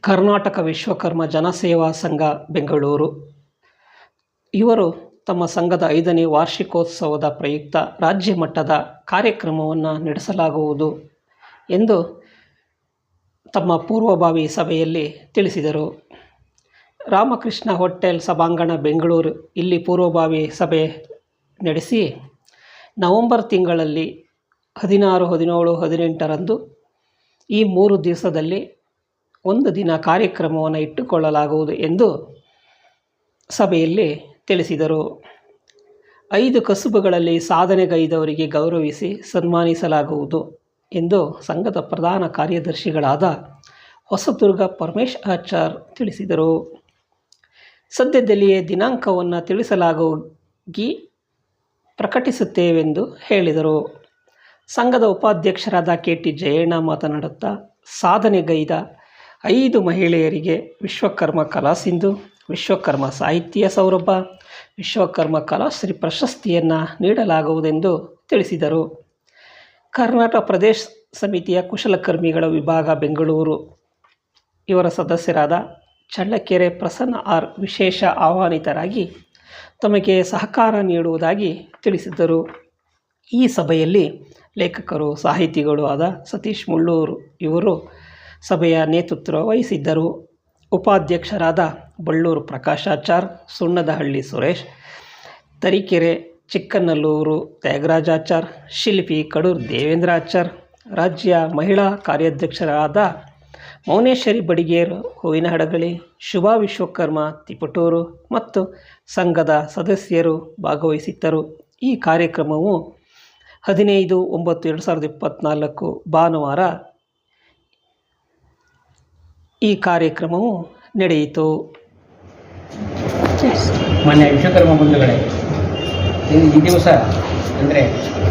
ಕರ್ನಾಟಕ ವಿಶ್ವಕರ್ಮ ಜನಸೇವಾ ಸಂಘ ಬೆಂಗಳೂರು ಇವರು ತಮ್ಮ ಸಂಘದ 5ನೇ ವಾರ್ಷಿಕೋತ್ಸವದ ಪ್ರಯುಕ್ತ ರಾಜ್ಯ ಮಟ್ಟದ ಕಾರ್ಯಕ್ರಮವನ್ನು ನಡೆಸಲಾಗುವುದು ಎಂದು ತಮ್ಮ ಪೂರ್ವಭಾವಿ ಸಭೆಯಲ್ಲಿ ತಿಳಿಸಿದರು. ರಾಮಕೃಷ್ಣ ಹೋಟೆಲ್ ಸಭಾಂಗಣ ಬೆಂಗಳೂರು ಇಲ್ಲಿ ಪೂರ್ವಭಾವಿ ಸಭೆ ನಡೆಸಿ ನವೆಂಬರ್ ತಿಂಗಳಲ್ಲಿ 16, 17, 18ರಂದು ಈ 3 ದಿವಸದಲ್ಲಿ ಒಂದು ದಿನ ಕಾರ್ಯಕ್ರಮವನ್ನು ಇಟ್ಟುಕೊಳ್ಳಲಾಗುವುದು ಎಂದು ಸಭೆಯಲ್ಲಿ ತಿಳಿಸಿದರು. 5 ಕಸುಬುಗಳಲ್ಲಿ ಸಾಧನೆಗೈದವರಿಗೆ ಗೌರವಿಸಿ ಸನ್ಮಾನಿಸಲಾಗುವುದು ಎಂದು ಸಂಘದ ಪ್ರಧಾನ ಕಾರ್ಯದರ್ಶಿಗಳಾದ ಹೊಸದುರ್ಗ ಪರಮೇಶ್ ಆಚಾರ್ ತಿಳಿಸಿದರು. ಸದ್ಯದಲ್ಲಿಯೇ ದಿನಾಂಕವನ್ನು ತಿಳಿಸಲಾಗಿ ಪ್ರಕಟಿಸುತ್ತೇವೆಂದು ಹೇಳಿದರು. ಸಂಘದ ಉಪಾಧ್ಯಕ್ಷರಾದ KT ಜಯಣ್ಣ ಮಾತನಾಡುತ್ತಾ, ಸಾಧನೆಗೈದ 5 ಮಹಿಳೆಯರಿಗೆ ವಿಶ್ವಕರ್ಮ ಕಲಾಸಿಂಧು, ವಿಶ್ವಕರ್ಮ ಸಾಹಿತ್ಯ ಸೌರಭ, ವಿಶ್ವಕರ್ಮ ಕಲಾಶ್ರೀ ಪ್ರಶಸ್ತಿಯನ್ನು ನೀಡಲಾಗುವುದೆಂದು ತಿಳಿಸಿದರು. ಕರ್ನಾಟಕ ಪ್ರದೇಶ ಸಮಿತಿಯ ಕುಶಲಕರ್ಮಿಗಳ ವಿಭಾಗ ಬೆಂಗಳೂರು ಇವರ ಸದಸ್ಯರಾದ ಚಳ್ಳಕೆರೆ ಪ್ರಸನ್ನ ಆರ್ ವಿಶೇಷ ಆಹ್ವಾನಿತರಾಗಿ ತಮಗೆ ಸಹಕಾರ ನೀಡುವುದಾಗಿ ತಿಳಿಸಿದ್ದರು. ಈ ಸಭೆಯಲ್ಲಿ ಲೇಖಕರು, ಸಾಹಿತಿಗಳು ಆದ ಸತೀಶ್ ಮುಳ್ಳೂರು ಇವರು ಸಭೆಯ ನೇತೃತ್ವ ವಹಿಸಿದ್ದರು. ಉಪಾಧ್ಯಕ್ಷರಾದ ಬಳ್ಳೂರು ಪ್ರಕಾಶಾಚಾರ್, ಸುಣ್ಣದಹಳ್ಳಿ ಸುರೇಶ್, ತರೀಕೆರೆ ಚಿಕ್ಕನಲ್ಲೂರು ತ್ಯಾಗರಾಜಾಚಾರ್, ಶಿಲ್ಪಿ ಕಡೂರು ದೇವೇಂದ್ರಾಚಾರ್, ರಾಜ್ಯ ಮಹಿಳಾ ಕಾರ್ಯಾಧ್ಯಕ್ಷರಾದ ಮೌನೇಶ್ವರಿ ಬಡಿಗೇರು ಹೂವಿನಹಡಗಲಿ, ಶುಭಾ ವಿಶ್ವಕರ್ಮ ತಿಪಟೂರು ಮತ್ತು ಸಂಘದ ಸದಸ್ಯರು ಭಾಗವಹಿಸಿದ್ದರು. ಈ ಕಾರ್ಯಕ್ರಮವು 15/9/2024 ಭಾನುವಾರ ಈ ಕಾರ್ಯಕ್ರಮವು ನಡೆಯಿತು. ಮಾನ್ಯ ವಿಶ್ವಕರ್ಮ ಬಂಧುಗಳೇ, ಈ ದಿವಸ ಅಂದರೆ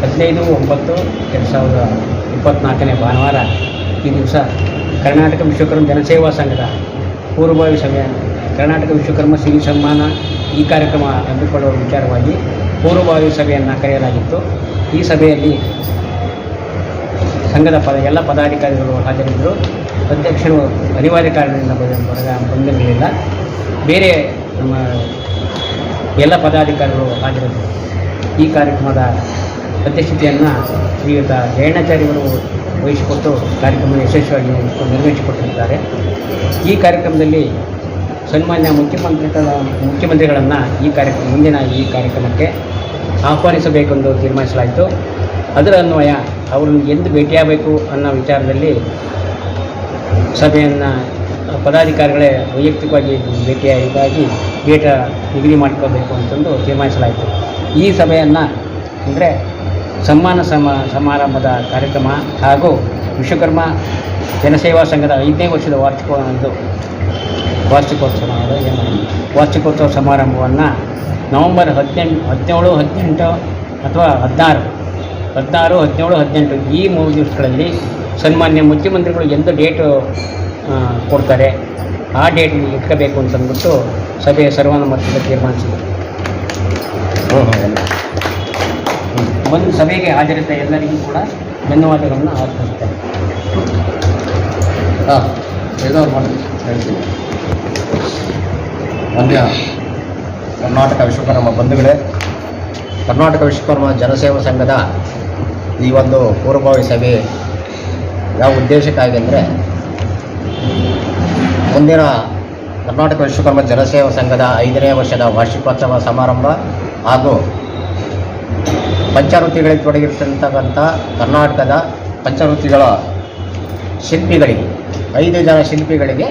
15/9/2024 ಭಾನುವಾರ ಈ ದಿವಸ ಕರ್ನಾಟಕ ವಿಶ್ವಕರ್ಮ ಜನಸೇವಾ ಸಂಘದ ಪೂರ್ವಭಾವಿ ಸಭೆಯ ಕರ್ನಾಟಕ ವಿಶ್ವಕರ್ಮ ಸಿರಿ ಸನ್ಮಾನ ಈ ಕಾರ್ಯಕ್ರಮ ಹಮ್ಮಿಕೊಳ್ಳುವ ವಿಚಾರವಾಗಿ ಪೂರ್ವಭಾವಿ ಸಭೆಯನ್ನು ಕರೆಯಲಾಗಿತ್ತು. ಈ ಸಭೆಯಲ್ಲಿ ಸಂಘದ ಎಲ್ಲ ಪದಾಧಿಕಾರಿಗಳು ಹಾಜರಿದ್ದರು. ಅಧ್ಯಕ್ಷರು ಅನಿವಾರ್ಯ ಕಾರಣದಿಂದ ಬಂದಿರಲಿಲ್ಲ. ಬೇರೆ ನಮ್ಮ ಎಲ್ಲ ಪದಾಧಿಕಾರಿಗಳು ಹಾಜರಿದ್ದರು. ಈ ಕಾರ್ಯಕ್ರಮದ ಅಧ್ಯಕ್ಷತೆಯನ್ನು ಶ್ರೀಯುತ ಜಯಣ್ಣಾಚಾರ್ಯವರು ವಹಿಸಿಕೊಟ್ಟು ಕಾರ್ಯಕ್ರಮ ಯಶಸ್ವಿಯಾಗಿ ನಿರ್ವಹಿಸಿಕೊಟ್ಟಿದ್ದಾರೆ. ಈ ಕಾರ್ಯಕ್ರಮದಲ್ಲಿ ಸನ್ಮಾನ್ಯ ಮುಖ್ಯಮಂತ್ರಿಗಳನ್ನು ಮುಂದಿನ ಈ ಕಾರ್ಯಕ್ರಮಕ್ಕೆ ಆಹ್ವಾನಿಸಬೇಕೆಂದು ತೀರ್ಮಾನಿಸಲಾಯಿತು. ಅದರ ಅನ್ವಯ ಅವರನ್ನು ಎಂದು ಭೇಟಿಯಾಗಬೇಕು ಅನ್ನೋ ವಿಚಾರದಲ್ಲಿ ಸಭೆಯನ್ನು ಪದಾಧಿಕಾರಿಗಳೇ ವೈಯಕ್ತಿಕವಾಗಿ ಭೇಟಿಯಾಗಿ ಡೇಟ ನಿಗದಿ ಮಾಡಿಕೊಳ್ಬೇಕು ಅಂತಂದು ತೀರ್ಮಾನಿಸಲಾಯಿತು. ಈ ಸಭೆಯನ್ನು ಅಂದರೆ ಸನ್ಮಾನ ಸಮಾರಂಭದ ಕಾರ್ಯಕ್ರಮ ಹಾಗೂ ವಿಶ್ವಕರ್ಮ ಜನಸೇವಾ ಸಂಘದ 5ನೇ ವರ್ಷದ ವಾರ್ಷಿಕೋತ್ಸವ ಸಮಾರಂಭವನ್ನು ನವೆಂಬರ್ 17, 18 ಅಥವಾ 16, 17, 18 ಈ 3 ದಿವಸಗಳಲ್ಲಿ ಸನ್ಮಾನ್ಯ ಮುಖ್ಯಮಂತ್ರಿಗಳು ಎಂದು ಡೇಟು ಕೊಡ್ತಾರೆ ಆ ಡೇಟ್ ಇಟ್ಕೋಬೇಕು ಅಂತಂದ್ಬಿಟ್ಟು ಸಭೆಯ ಸರ್ವಾನುಮತದಿಂದ ತೀರ್ಮಾನಿಸಿದರು. ಒಂದು ಸಭೆಗೆ ಹಾಜರಿದ್ದ ಎಲ್ಲರಿಗೂ ಕೂಡ ಧನ್ಯವಾದಗಳನ್ನು ಅರ್ಪಿಸುತ್ತೇನೆ. ಮಾನ್ಯ ಕರ್ನಾಟಕ ವಿಶ್ವಕರ್ಮ ಬಂಧುಗಳೇ, ಕರ್ನಾಟಕ ವಿಶ್ವಕರ್ಮ ಜನಸೇವಾ ಸಂಘದ ಈ ಒಂದು ಪೂರ್ವಭಾವಿ ಸಭೆ ಯಾವ ಉದ್ದೇಶಕ್ಕಾಗಿ ಅಂದರೆ, ಮುಂದಿನ ಕರ್ನಾಟಕ ವಿಶ್ವಕರ್ಮ ಜನಸೇವಾ ಸಂಘದ 5ನೇ ವರ್ಷದ ವಾರ್ಷಿಕೋತ್ಸವ ಸಮಾರಂಭ ಹಾಗೂ ಪಂಚವೃತ್ತಿಗಳಿಗೆ ತೊಡಗಿರ್ತಕ್ಕಂಥ ಕರ್ನಾಟಕದ ಪಂಚವೃತ್ತಿಗಳ ಶಿಲ್ಪಿಗಳಿಗೆ 5 ಜನ ಶಿಲ್ಪಿಗಳಿಗೆ,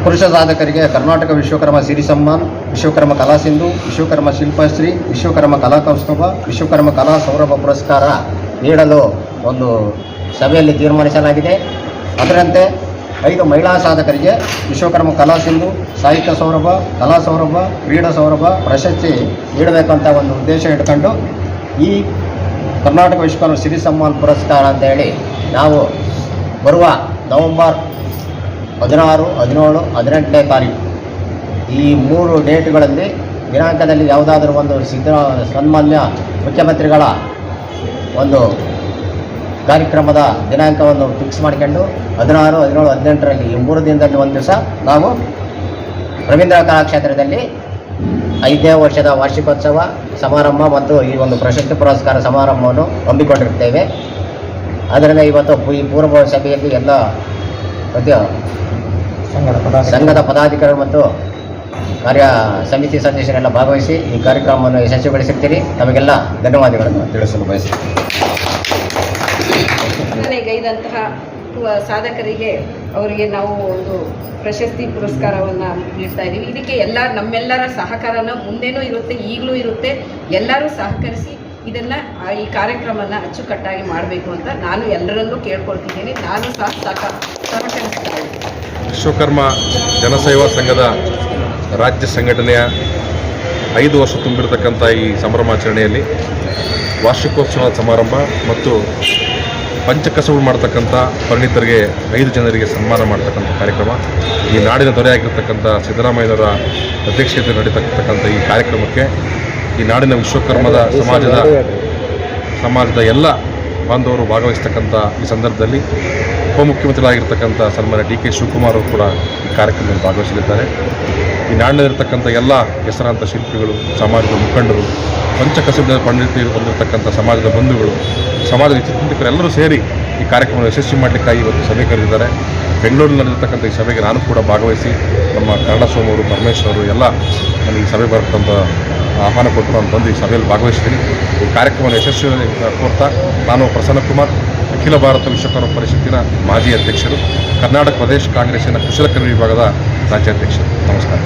ಪುರುಷ ಸಾಧಕರಿಗೆ ಕರ್ನಾಟಕ ವಿಶ್ವಕರ್ಮ ಸಿರಿ ಸಮ್ಮಾನ್, ವಿಶ್ವಕರ್ಮ ಕಲಾಸಿಂಧು, ವಿಶ್ವಕರ್ಮ ಶಿಲ್ಪಶ್ರೀ, ವಿಶ್ವಕರ್ಮ ಕಲಾ ಕೌಸ್ತುಭ, ವಿಶ್ವಕರ್ಮ ಕಲಾ ಸೌರಭ ಪುರಸ್ಕಾರ ನೀಡಲು ಒಂದು ಸಭೆಯಲ್ಲಿ ತೀರ್ಮಾನಿಸಲಾಗಿದೆ. ಅದರಂತೆ 5 ಮಹಿಳಾ ಸಾಧಕರಿಗೆ ವಿಶ್ವಕರ್ಮ ಕಲಾಸಿಂಧು, ಸಾಹಿತ್ಯ ಸೌರಭ, ಕಲಾ ಸೌರಭ, ಕ್ರೀಡಾ ಸೌರಭ ಪ್ರಶಸ್ತಿ ನೀಡಬೇಕಂತ ಒಂದು ಉದ್ದೇಶ ಇಟ್ಕೊಂಡು ಈ ಕರ್ನಾಟಕ ವಿಶ್ವಕರ್ಮ ಸಿರಿ ಸಮ್ಮಾನ್ ಪುರಸ್ಕಾರ ಅಂತೇಳಿ ನಾವು ಬರುವ ನವೆಂಬರ್ 16, 17, 18ನೇ ತಾರೀಕು ಈ 3 ಡೇಟ್ಗಳಲ್ಲಿ ದಿನಾಂಕದಲ್ಲಿ ಯಾವುದಾದ್ರೂ ಒಂದು ಸನ್ಮಾನ್ಯ ಮುಖ್ಯಮಂತ್ರಿಗಳ ಒಂದು ಕಾರ್ಯಕ್ರಮದ ದಿನಾಂಕವನ್ನು ಫಿಕ್ಸ್ ಮಾಡಿಕೊಂಡು 16, 17, 18ರಲ್ಲಿ ಈ 3 ದಿನದಲ್ಲಿ ಒಂದು ದಿವಸ ನಾವು ರವೀಂದ್ರ ಕಲಾಕ್ಷೇತ್ರದಲ್ಲಿ 5ನೇ ವರ್ಷದ ವಾರ್ಷಿಕೋತ್ಸವ ಸಮಾರಂಭ ಮತ್ತು ಈ ಒಂದು ಪ್ರಶಸ್ತಿ ಪುರಸ್ಕಾರ ಸಮಾರಂಭವನ್ನು ಹಮ್ಮಿಕೊಂಡಿರುತ್ತೇವೆ. ಅದರಿಂದ ಇವತ್ತು ಈ ಪೂರ್ವಭಾವಿ ಸಭೆಯಲ್ಲಿ ಎಲ್ಲ ಸಂಘದ ಪದಾಧಿಕಾರಿಗಳು ಮತ್ತು ಕಾರ್ಯ ಸಮಿತಿ ಸದಸ್ಯರೆಲ್ಲ ಭಾಗವಹಿಸಿ ಈ ಕಾರ್ಯಕ್ರಮವನ್ನು ಯಶಸ್ವಿಗೊಳಿಸುತ್ತೀರಿ. ನಮಗೆಲ್ಲ ಧನ್ಯವಾದಗಳನ್ನು ತಿಳಿಸಲು ಬಯಸುತ್ತೇನೆ. ಸಾಧನೆಗೈದಂತಹ ಸಾಧಕರಿಗೆ ಅವರಿಗೆ ನಾವು ಒಂದು ಪ್ರಶಸ್ತಿ ಪುರಸ್ಕಾರವನ್ನು ನೀಡ್ತಾ ಇದ್ದೀವಿ. ಇದಕ್ಕೆ ನಮ್ಮೆಲ್ಲರ ಸಹಕಾರನ ಮುಂದೇನೂ ಇರುತ್ತೆ, ಈಗಲೂ ಇರುತ್ತೆ. ಎಲ್ಲರೂ ಸಹಕರಿಸಿ ಇದನ್ನು ಈ ಕಾರ್ಯಕ್ರಮನ ಅಚ್ಚುಕಟ್ಟಾಗಿ ಮಾಡಬೇಕು ಅಂತ ನಾನು ಎಲ್ಲರಲ್ಲೂ ಕೇಳ್ಕೊಳ್ತಿದ್ದೀನಿ. ನಾನು ಸಹ ಸಹಕರಿಸ್ತಾ ಇದ್ದೀನಿ. ವಿಶ್ವಕರ್ಮ ಜನಸೇವಾ ಸಂಘದ ರಾಜ್ಯ ಸಂಘಟನೆಯ 5 ವರ್ಷ ತುಂಬಿರತಕ್ಕಂಥ ಈ ಸಂಭ್ರಮಾಚರಣೆಯಲ್ಲಿ ವಾರ್ಷಿಕೋತ್ಸವ ಸಮಾರಂಭ ಮತ್ತು ಪಂಚಕಸಬು ಮಾಡ್ತಕ್ಕಂಥ ಪರಿಣಿತರಿಗೆ 5 ಜನರಿಗೆ ಸನ್ಮಾನ ಮಾಡ್ತಕ್ಕಂಥ ಕಾರ್ಯಕ್ರಮ, ಈ ನಾಡಿನ ದೊರೆಯಾಗಿರ್ತಕ್ಕಂಥ ಸಿದ್ದರಾಮಯ್ಯನವರ ಅಧ್ಯಕ್ಷತೆಯಲ್ಲಿ ನಡೀತಕ್ಕಂಥ ಈ ಕಾರ್ಯಕ್ರಮಕ್ಕೆ ಈ ನಾಡಿನ ವಿಶ್ವಕರ್ಮದ ಸಮಾಜದ ಎಲ್ಲ ಬಾಂಧವರು ಭಾಗವಹಿಸ್ತಕ್ಕಂಥ ಈ ಸಂದರ್ಭದಲ್ಲಿ ಉಪಮುಖ್ಯಮಂತ್ರಿಗಳಾಗಿರ್ತಕ್ಕಂಥ ಸನ್ಮಾನ್ಯ ಡಿ ಕೆ ಶಿವಕುಮಾರ್ ಅವರು ಕೂಡ ಈ ಕಾರ್ಯಕ್ರಮದಲ್ಲಿ ಭಾಗವಹಿಸಲಿದ್ದಾರೆ. ಈ ನಾಡಿನಲ್ಲಿರ್ತಕ್ಕಂಥ ಎಲ್ಲ ಹೆಸರಾಂತ ಶಿಲ್ಪಿಗಳು, ಸಮಾಜದ ಮುಖಂಡರು, ಪಂಚಕಸಬು ಪರಿಣಿತಿ ಹೊಂದಿರತಕ್ಕಂಥ ಸಮಾಜದ ಬಂಧುಗಳು, ಸಮಾಜದ ಚಿಂತಕರು ಎಲ್ಲರೂ ಸೇರಿ ಈ ಕಾರ್ಯಕ್ರಮವನ್ನು ಯಶಸ್ವಿ ಮಾಡಲಿಕ್ಕಾಗಿ ಇವತ್ತು ಸಭೆ ಕರೆದಿದ್ದಾರೆ. ಬೆಂಗಳೂರಿನಲ್ಲಿ ನಡೆದಿರ್ತಕ್ಕಂಥ ಈ ಸಭೆಗೆ ನಾನು ಕೂಡ ಭಾಗವಹಿಸಿ ನಮ್ಮ ಕನ್ನಡ ಸೋಮವರು, ಪರಮೇಶ್ವರು ಎಲ್ಲ ನನಗೆ ಈ ಸಭೆ ಬರ್ತಕ್ಕಂಥ ಆಹ್ವಾನ ಕೊಟ್ಟು ನಾನು ಬಂದು ಈ ಸಭೆಯಲ್ಲಿ ಭಾಗವಹಿಸ್ತೀನಿ. ಈ ಕಾರ್ಯಕ್ರಮವನ್ನು ಯಶಸ್ವಿ ಕೋರ್ತಾ ನಾನು ಪ್ರಸನ್ನ ಕುಮಾರ್, ಅಖಿಲ ಭಾರತ ವಿಶ್ವಕರ್ಮ ಪರಿಷತ್ತಿನ ಮಾಜಿ ಅಧ್ಯಕ್ಷರು, ಕರ್ನಾಟಕ ಪ್ರದೇಶ ಕಾಂಗ್ರೆಸ್ಸಿನ ಕುಶಲಕರ್ಮಿ ವಿಭಾಗದ ರಾಜ್ಯಾಧ್ಯಕ್ಷರು. ನಮಸ್ಕಾರ.